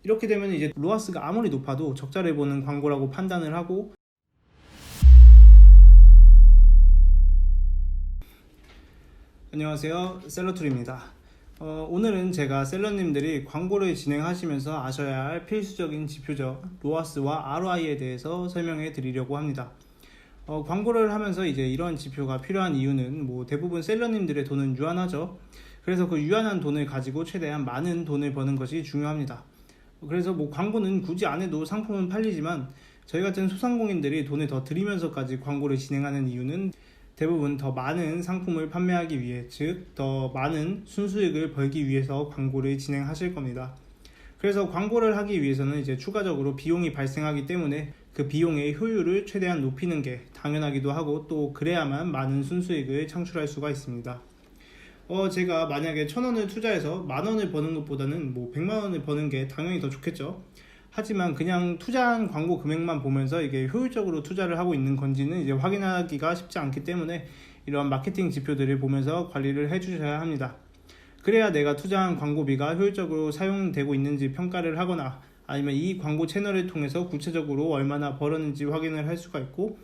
이렇게 되면 이제 로아스가 아무리 높아도 적자를 보는 광고라고 판단을 하고, 안녕하세요, 셀러툴입니다. 오늘은 제가 셀러님들이 광고를 진행하시면서 아셔야 할 필수적인 지표죠, 로아스와 ROI에 대해서 설명해 드리려고 합니다. 광고를 하면서 이제 이런 지표가 필요한 이유는 대부분 셀러님들의 돈은 유한하죠. 그래서 그 유한한 돈을 가지고 최대한 많은 돈을 버는 것이 중요합니다. 그래서 광고는 굳이 안 해도 상품은 팔리지만, 저희 같은 소상공인들이 돈을 더 들이면서까지 광고를 진행하는 이유는 대부분 더 많은 상품을 판매하기 위해, 즉 더 많은 순수익을 벌기 위해서 광고를 진행하실 겁니다. 그래서 광고를 하기 위해서는 이제 추가적으로 비용이 발생하기 때문에 그 비용의 효율을 최대한 높이는 게 당연하기도 하고, 또 그래야만 많은 순수익을 창출할 수가 있습니다. 제가 만약에 1,000원을 투자해서 10,000원을 버는 것보다는 100만원을 버는 게 당연히 더 좋겠죠. 하지만 그냥 투자한 광고 금액만 보면서 이게 효율적으로 투자를 하고 있는 건지는 이제 확인하기가 쉽지 않기 때문에, 이런 마케팅 지표들을 보면서 관리를 해주셔야 합니다. 그래야 내가 투자한 광고비가 효율적으로 사용되고 있는지 평가를 하거나, 아니면 이 광고 채널을 통해서 구체적으로 얼마나 벌었는지 확인을 할 수가 있고,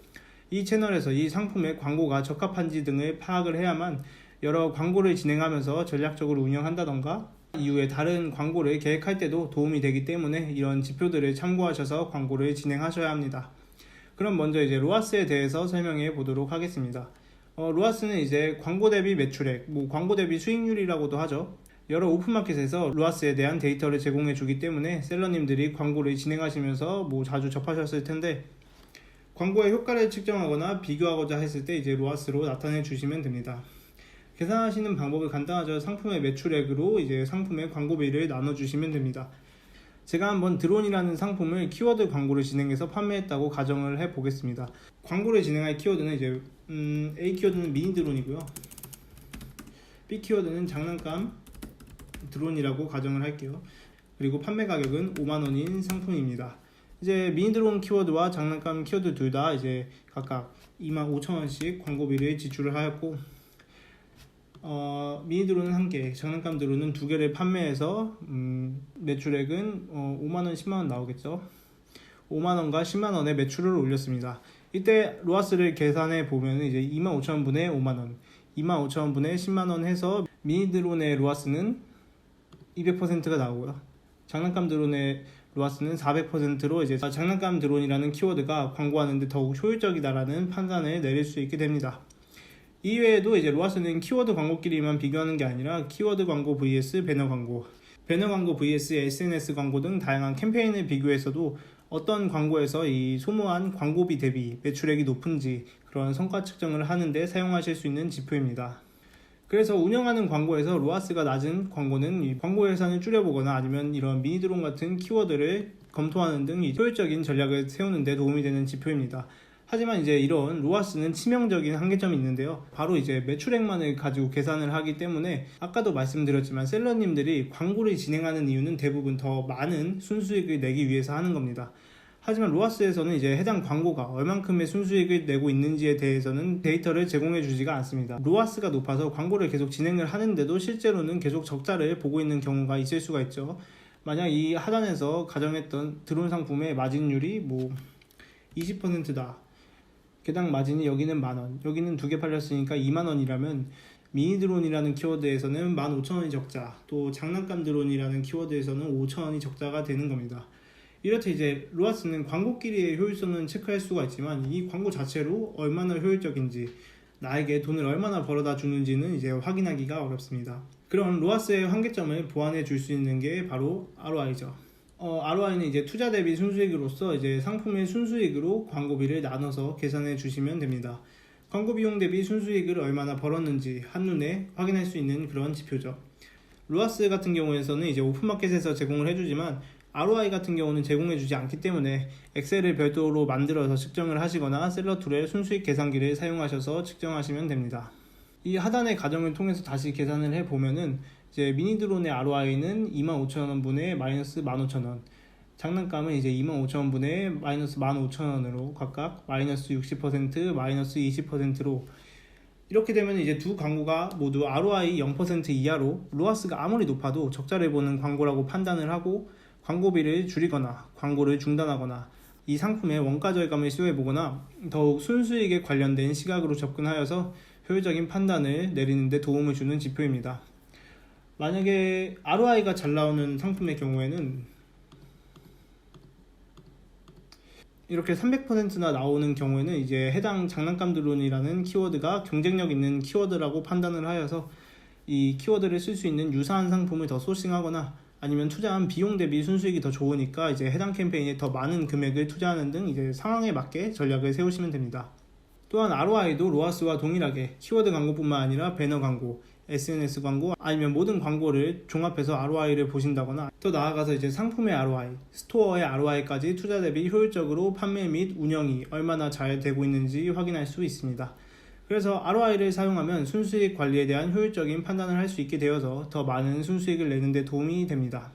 이 채널에서 이 상품의 광고가 적합한지 등을 파악을 해야만 여러 광고를 진행하면서 전략적으로 운영한다던가 이후에 다른 광고를 계획할 때도 도움이 되기 때문에, 이런 지표들을 참고하셔서 광고를 진행하셔야 합니다. 그럼 먼저 이제 로아스에 대해서 설명해 보도록 하겠습니다. 로아스는 이제 광고 대비 매출액, 광고 대비 수익률이라고도 하죠. 여러 오픈마켓에서 로아스에 대한 데이터를 제공해 주기 때문에 셀러님들이 광고를 진행하시면서 자주 접하셨을 텐데, 광고의 효과를 측정하거나 비교하고자 했을 때 이제 로아스로 나타내 주시면 됩니다. 계산하시는 방법이 간단하죠. 상품의 매출액으로 이제 상품의 광고비를 나눠주시면 됩니다. 제가 한번 드론이라는 상품을 키워드 광고를 진행해서 판매했다고 가정을 해 보겠습니다. 광고를 진행할 키워드는 이제 A 키워드는 미니 드론이고요, B 키워드는 장난감 드론이라고 가정을 할게요. 그리고 판매 가격은 5만원인 상품입니다. 이제 미니 드론 키워드와 장난감 키워드 둘 다 이제 각각 25,000원씩 광고비를 지출을 하였고, 미니 드론은 1개, 장난감 드론은 2개를 판매해서 매출액은 5만원, 10만원 나오겠죠. 5만원과 10만원의 매출을 올렸습니다. 이때 로아스를 계산해 보면 이제 25,000원분의 5만원, 25,000원분의 10만원 해서 미니 드론의 로아스는 200%가 나오고요, 장난감 드론의 로아스는 400%로 이제 장난감 드론이라는 키워드가 광고하는데 더욱 효율적이다라는 판단을 내릴 수 있게 됩니다. 이외에도 이제 로아스는 키워드 광고끼리만 비교하는 게 아니라 키워드 광고 vs 배너 광고, 배너 광고 vs SNS 광고 등 다양한 캠페인을 비교해서도 어떤 광고에서 이 소모한 광고비 대비 매출액이 높은지 그런 성과 측정을 하는데 사용하실 수 있는 지표입니다. 그래서 운영하는 광고에서 로아스가 낮은 광고는 이 광고 예산을 줄여보거나, 아니면 이런 미니드론 같은 키워드를 검토하는 등 효율적인 전략을 세우는 데 도움이 되는 지표입니다. 하지만 이제 이런 로아스는 치명적인 한계점이 있는데요, 바로 이제 매출액만을 가지고 계산을 하기 때문에, 아까도 말씀드렸지만 셀러님들이 광고를 진행하는 이유는 대부분 더 많은 순수익을 내기 위해서 하는 겁니다. 하지만 로아스에서는 이제 해당 광고가 얼만큼의 순수익을 내고 있는지에 대해서는 데이터를 제공해 주지가 않습니다. 로아스가 높아서 광고를 계속 진행을 하는데도 실제로는 계속 적자를 보고 있는 경우가 있을 수가 있죠. 만약 이 하단에서 가정했던 드론 상품의 마진율이 20%다. 개당 마진이 여기는 만원, 여기는 2개 팔렸으니까 2만원이라면 미니 드론이라는 키워드에서는 15,000원이 적자, 또 장난감 드론이라는 키워드에서는 5,000원이 적자가 되는 겁니다. 이렇게 이제 로아스는 광고끼리의 효율성은 체크할 수가 있지만, 이 광고 자체로 얼마나 효율적인지, 나에게 돈을 얼마나 벌어다 주는지는 이제 확인하기가 어렵습니다. 그런 로아스의 한계점을 보완해 줄 수 있는 게 바로 ROI죠. ROI는 이제 투자 대비 순수익으로서 이제 상품의 순수익으로 광고비를 나눠서 계산해 주시면 됩니다. 광고 비용 대비 순수익을 얼마나 벌었는지 한눈에 확인할 수 있는 그런 지표죠. 로아스 같은 경우에서는 이제 오픈마켓에서 제공을 해주지만, ROI 같은 경우는 제공해주지 않기 때문에 엑셀을 별도로 만들어서 측정을 하시거나 셀러툴의 순수익 계산기를 사용하셔서 측정하시면 됩니다. 이 하단의 가정을 통해서 다시 계산을 해보면은 이제 미니 드론의 ROI는 25,000원분의 마이너스 15,000원, 장난감은 이제 25,000원분의 마이너스 15,000원으로 각각 마이너스 60%, 마이너스 20%로, 이렇게 되면 이제 두 광고가 모두 ROI 0% 이하로 로아스가 아무리 높아도 적자를 보는 광고라고 판단을 하고, 광고비를 줄이거나 광고를 중단하거나 이 상품의 원가 절감을 시도해보거나 더욱 순수익에 관련된 시각으로 접근하여서 효율적인 판단을 내리는 데 도움을 주는 지표입니다. 만약에 ROI가 잘 나오는 상품의 경우에는 이렇게 300%나 나오는 경우에는 이제 해당 장난감 드론이라는 키워드가 경쟁력 있는 키워드라고 판단을 하여서 이 키워드를 쓸 수 있는 유사한 상품을 더 소싱하거나 아니면 투자한 비용 대비 순수익이 더 좋으니까 이제 해당 캠페인에 더 많은 금액을 투자하는 등 이제 상황에 맞게 전략을 세우시면 됩니다. 또한 ROI도 로아스와 동일하게 키워드 광고뿐만 아니라 배너 광고, SNS 광고 아니면 모든 광고를 종합해서 ROI를 보신다거나 더 나아가서 이제 상품의 ROI, 스토어의 ROI까지 투자 대비 효율적으로 판매 및 운영이 얼마나 잘 되고 있는지 확인할 수 있습니다. 그래서 ROI를 사용하면 순수익 관리에 대한 효율적인 판단을 할 수 있게 되어서 더 많은 순수익을 내는 데 도움이 됩니다.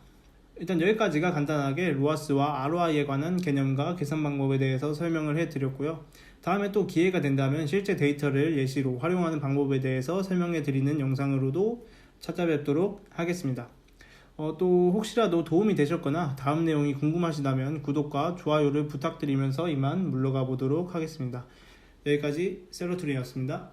일단 여기까지가 간단하게 로아스와 ROI에 관한 개념과 계산 방법에 대해서 설명을 해드렸고요. 다음에 또 기회가 된다면 실제 데이터를 예시로 활용하는 방법에 대해서 설명해 드리는 영상으로도 찾아뵙도록 하겠습니다. 또 혹시라도 도움이 되셨거나 다음 내용이 궁금하시다면 구독과 좋아요를 부탁드리면서 이만 물러가 보도록 하겠습니다. 여기까지 셀러트리였습니다.